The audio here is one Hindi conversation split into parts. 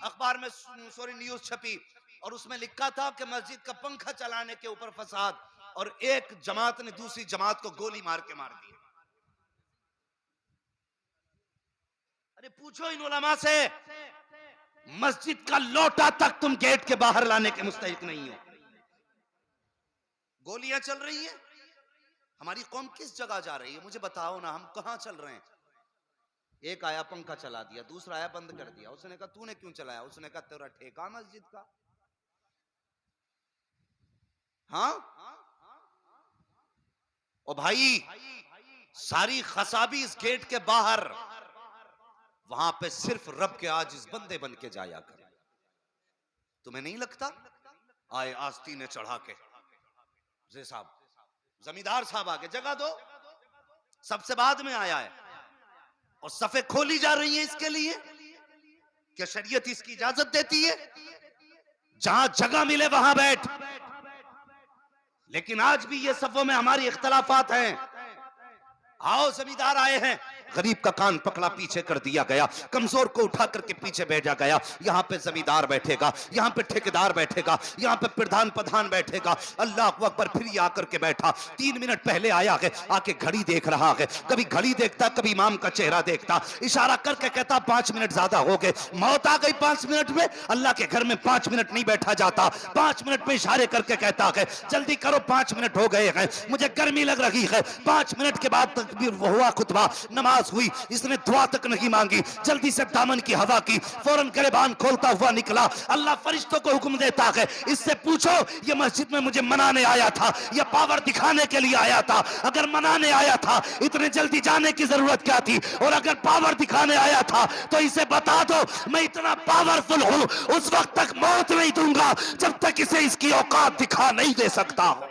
अखबार में सॉरी न्यूज छपी और उसमें लिखा था कि मस्जिद का पंखा चलाने के ऊपर फसाद और एक जमात ने दूसरी जमात को गोली मार के मार दी। अरे पूछो इन उलमा से, मस्जिद का लोटा तक तुम गेट के बाहर लाने के मुस्तहिक नहीं हो। गोलियां चल रही हैं, हमारी कौम किस जगह जा रही है मुझे बताओ ना, हम कहां चल रहे हैं। एक आया पंखा चला दिया, दूसरा आया बंद कर दिया। उसने कहा तूने क्यों चलाया? उसने कहा तेरा ठेका मस्जिद का। हाँ ओ भाई, सारी खसाबी इस गेट के बाहर, वहां पे सिर्फ रब के आजिज बंदे बन के जाया कर। तुम्हें नहीं लगता? आए आस्तीने चढ़ा के, जे साहब जमींदार साहब आगे जगह दो, सबसे बाद में आया है और सफे खोली जा रही है इसके लिए कि शरीयत इसकी इजाजत देती है जहां जगह मिले वहां बैठ। लेकिन आज भी ये सफों में हमारी इख्तलाफात हैं। आओ जमींदार आए हैं, गरीब का कान पकड़ा पीछे कर दिया गया, कमजोर को उठा करके पीछे भेजा गया। यहाँ पे जमींदार बैठेगा, यहाँ पे ठेकेदार बैठेगा, यहाँ पे प्रधान बैठेगा। अल्लाह अकबर, फिर ये आकर के बैठा। 3 मिनट पहले आया है, आके घड़ी देख रहा है, कभी घड़ी देखता कभी इमाम का चेहरा देखता, इशारा करके कहता 5 मिनट ज्यादा हो गए। मौत आ गई 5 मिनट में। अल्लाह के घर में 5 मिनट नहीं बैठा जाता। 5 मिनट में इशारे करके कहता है जल्दी करो 5 मिनट हो गए हैं, मुझे गर्मी लग रही है। 5 मिनट के बाद तकबीर हुआ, खुतबा, नमाज हुई, इसने दुआ तक नहीं मांगी, जल्दी से दामन की हवा की, फौरन गिरबान खोलता हुआ निकला। अल्लाह फरिश्तों को हुक्म देता है इससे पूछो ये मस्जिद में मुझे मनाने आया था या पावर दिखाने के लिए आया था? अगर मनाने आया था इतने जल्दी जाने की जरूरत क्या थी, और अगर पावर दिखाने आया था तो इसे बता दो मैं इतना पावरफुल हूं, उस वक्त तक मौत नहीं दूंगा जब तक इसे इसकी औकात दिखा नहीं दे सकता हूं।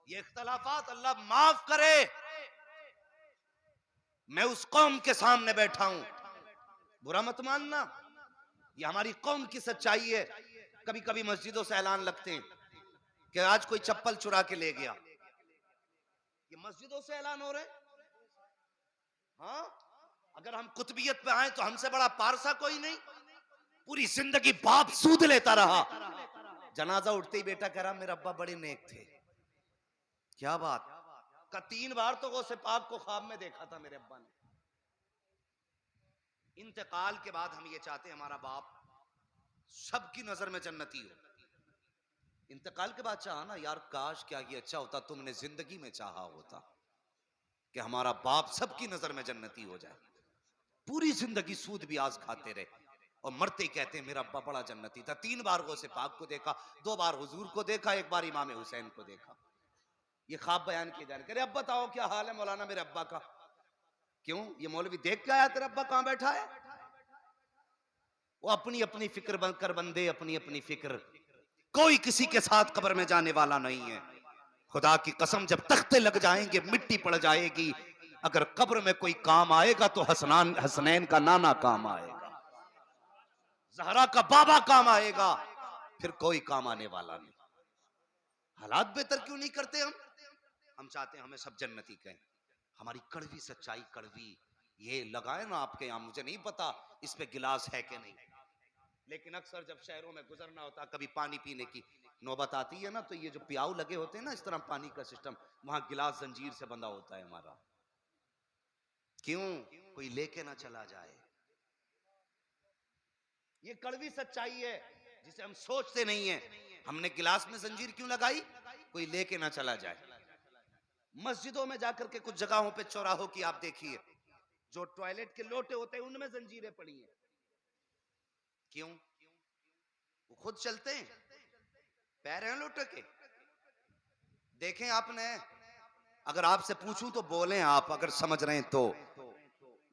ये इख्तलाफात अल्लाह माफ करे, मैं उस कौम के सामने बैठा हूं, बुरा मत मानना, ये हमारी कौम की सच्चाई है। कभी कभी मस्जिदों से ऐलान लगते हैं कि आज कोई चप्पल चुरा के ले गया, ये मस्जिदों से ऐलान हो रहे। हाँ, अगर हम कुतुबियत पे आए तो हमसे बड़ा पारसा कोई नहीं। पूरी जिंदगी बाप सूद लेता रहा, जनाजा उठते ही बेटा कह रहा मेरे अब्बा बड़े नेक थे। क्या बात का 3 बार तो गौसे पाक को ख्वाब में देखा था मेरे अब्बा ने। इंतकाल के बाद हम ये चाहते हैं हमारा बाप सबकी नजर में जन्नती हो। इंतकाल के बाद चाहा ना यार काश क्या ये अच्छा होता तुमने जिंदगी में चाहा होता कि हमारा बाप सबकी नजर में जन्नती हो जाए। पूरी जिंदगी सूद ब्याज खाते रहे और मरते ही कहते हैं मेरा अब्बा बड़ा जन्नती था। 3 बार गौसे पाक को देखा, 2 बार हुजूर को देखा, 1 बार इमाम हुसैन को देखा। ये ख्वाब बयान किए जाने, अरे अब बताओ क्या हाल है मौलाना मेरे अब्बा का? क्यों? ये मौलवी देख के आया तेरा अब्बा कहां बैठा है? वो अपनी अपनी फिक्र बनकर बंदे, अपनी अपनी फिक्र, कोई किसी के साथ कब्र में जाने वाला नहीं है। खुदा की कसम जब तख्ते लग जाएंगे मिट्टी पड़ जाएगी, अगर कब्र में कोई काम आएगा तो हसनैन का नाना काम आएगा, जहरा का बाबा काम आएगा, फिर कोई काम आने वाला नहीं। हालात बेहतर क्यों नहीं करते हम चाहते हैं हमें सब जन्नती कहें। हमारी कड़वी सच्चाई, कड़वी ये लगाए ना आपके यहाँ, मुझे नहीं पता इस पे गिलास है कि नहीं, लेकिन अक्सर जब शहरों में गुजरना होता, कभी पानी पीने की नौबत आती है ना, तो ये जो प्याऊ लगे होते हैं ना इस तरह पानी का सिस्टम, वहां गिलास जंजीर से बंधा होता है हमारा। क्यों? कोई लेके ना चला जाए। ये कड़वी सच्चाई है जिसे हम सोचते नहीं है। हमने गिलास में जंजीर क्यों लगाई? कोई लेके ना चला जाए। मस्जिदों में जाकर के कुछ जगहों पे चौराहों की आप देखिए, जो टॉयलेट के लोटे होते हैं उनमें जंजीरें पड़ी हैं। क्यों? वो खुद चलते हैं, पैर हैं लोटे के। देखें आपने, अगर आपसे पूछूं तो बोलें आप अगर समझ रहे हैं तो।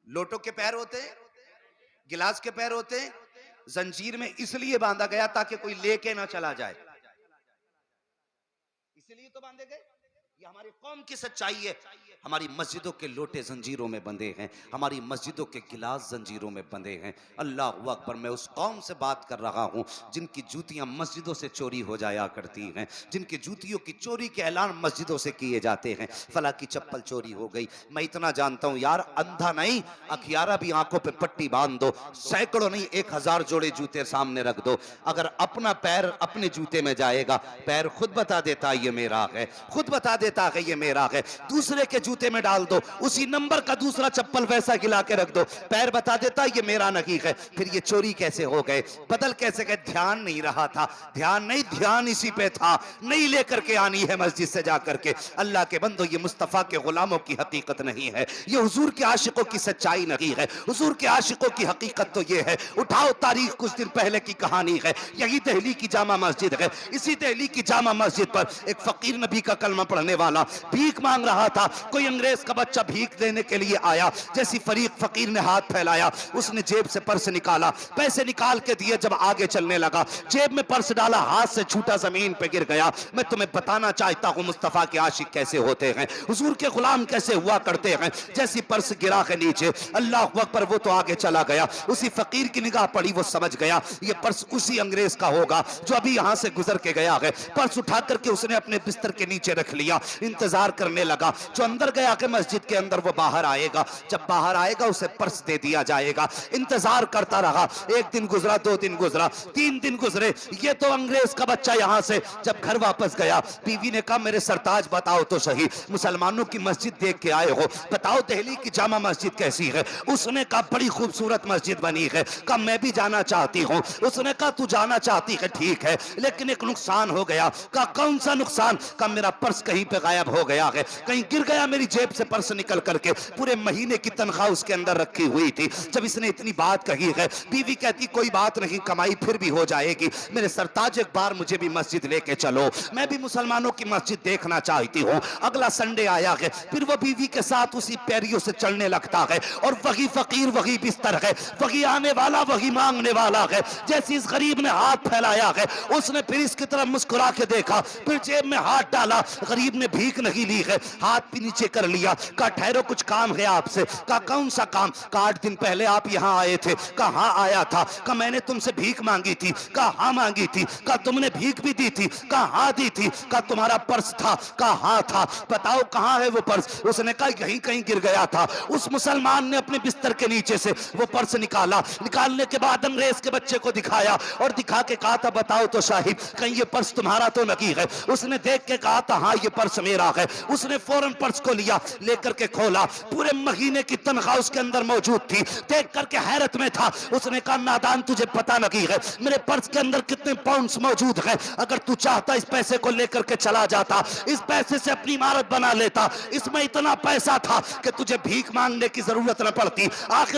लोटों के पैर होते हैं, गिलास के पैर होते हैं, जंजीर में इसलिए बांधा गया ताकि कोई लेके ना चला जाए, इसलिए तो बांधे गए। ये हमारी कौम की सच्चाई है। हमारी मस्जिदों के लोटे जंजीरों में बंधे हैं, हमारी मस्जिदों के गिलास जंजीरों में बंधे हैं। अल्लाह अकबर। मैं उस कौम से बात कर रहा हूँ जिनकी जूतियाँ मस्जिदों से चोरी हो जाया करती हैं, जिनकी जूतियों की चोरी के ऐलान मस्जिदों से किए जाते हैं। फला की चप्पल चोरी हो गई। मैं इतना जानता हूँ यार, अंधा नहीं अखियारा भी आंखों पे पट्टी बांध दो, सैकड़ों नहीं 1000 जोड़े जूते सामने रख दो, अगर अपना पैर अपने जूते में जाएगा, पैर खुद बता देता ये मेरा है, खुद बता देता है ये मेरा है। दूसरे के जूते में डाल दो, उसी नंबर का दूसरा चप्पल वैसा गिला के रख दो, पैर बता देता ये मेरा नहीं है। फिर ये चोरी कैसे हो गए, बदल कैसे गए? ध्यान नहीं रहा था, ध्यान नहीं, ध्यान इसी पे था, नहीं लेकर के आनी है मस्जिद से जाकर के। अल्लाह के बंदो, ये मुस्तफा के गुलामों की हकीकत नहीं है, ये हुजूर के आशिकों की सच्चाई नहीं है। हुजूर के आशिकों की हकीकत तो ये है, उठाओ तारीख कुछ दिन पहले की कहानी है। यही दिल्ली की जामा मस्जिद है, इसी दिल्ली की जामा मस्जिद पर एक फकीर नबी का कलमा पढ़ने वाला भीख मांग रहा था। कोई अंग्रेज का बच्चा भीख देने के लिए आया, जैसी फकीर ने हाथ फैलाया, उसने जेब से पर्स निकाला, पैसे निकाल के दिए। जब आगे चलने लगा, जेब में पर्स डाला, हाथ से छूटा, जमीन पे गिर गया। मैं तुम्हें बताना चाहता हूं मुस्तफा के आशिक कैसे होते हैं, हुजूर के गुलाम कैसे हुआ करते हैं। जैसी पर्स गिरा के नीचे, अल्लाह अकबर, वो तो आगे चला गया। उसी फकीर की निगाह पड़ी, वो समझ गया ये पर्स उसी अंग्रेज का होगा जो अभी यहां से गुजर के गया है। पर्स उठा करके उसने अपने बिस्तर के नीचे रख लिया, इंतजार करने लगा। जो अंदर गया कि मस्जिद के अंदर वो बाहर आएगा, जब बाहर आएगा उसे पर्स दे दिया जाएगा। इंतजार करता रहा, एक दिन गुजरा, 2 दिन गुजरा, 3 दिन गुजरे, ये तो अंग्रेज का बच्चा यहां से जब घर वापस गया, बीवी ने कहा मेरे सरताज बताओ तो सही, मुसलमानों की मस्जिद देख के आए हो, बताओ दिल्ली की जामा मस्जिद कैसी है। उसने कहा बड़ी खूबसूरत मस्जिद बनी है। कहा मैं भी जाना चाहती हूँ। उसने कहा तू जाना चाहती है ठीक है, लेकिन एक नुकसान हो गया। कहा कौन सा नुकसान? कहा मेरा पर्स कहीं पे गायब हो गया है, कहीं गिर गया, मेरी जेब से पर्स निकल करके, पूरे महीने की तनख्वाह उसके अंदर रखी हुई थी। जब इसने इतनी बात कही है, बीवी कहती कोई बात नहीं, कमाई फिर भी हो जाएगी, मेरे सरताज एक बार मुझे भी मस्जिद लेके चलो, मैं भी मुसलमानों की मस्जिद देखना चाहती हूँ। अगला संडे आया है, फिर वो बीवी के साथ उसी पैरियों से चलने लगता है, और वही फकीर वही बिस्तर है, वही आने वाला वही मांगने वाला है। जैसे इस गरीब ने हाथ फैलाया है, उसने फिर इसकी तरफ मुस्कुरा के देखा, फिर जेब में हाथ डाला, गरीब ने भीख नहीं ली है, हाथ भी नीचे कर लिया। कहा ठहरो कुछ काम है आपसे। कहा कौन सा काम? कहा 8 दिन पहले आप यहाँ आए थे। कहा हाँ आया था। कहा मैंने तुमसे भीख मांगी थी। कहा हाँ मांगी थी। कहा तुमने भीख भी दी थी? कहा हाँ दी थी। कहा तुम्हारा पर्स था? कहा हाँ था। बताओ कहाँ है वो पर्स? उसने कहा यहीं कहीं गिर गया था। उस मुसलमान ने अपने बिस्तर के नीचे से वो पर्स निकाला, निकालने के बाद अंग्रेज के बच्चे को दिखाया, और दिखा के कहा था बताओ तो साहिब कहीं ये पर्स तुम्हारा तो नहीं है? उसने देख के कहा था हाँ ये पर्स मेरा है। उसने फौरन पर्स को लिया, लेकर के खोला, पूरे महीने की तनख्वाह उसके अंदर मौजूद थी। देख करके हैरत में था। उसने कहा नादान तुझे पता नहीं है मेरे पर्स के अंदर कितने पाउंड्स मौजूद हैं, अगर तू चाहता इस पैसे को लेकर के चला जाता, इस पैसे से अपनी इमारत बना लेता, इसमें इतना पैसा था कि तुझे भीख मांगने की जरूरत न पड़ती। आखिर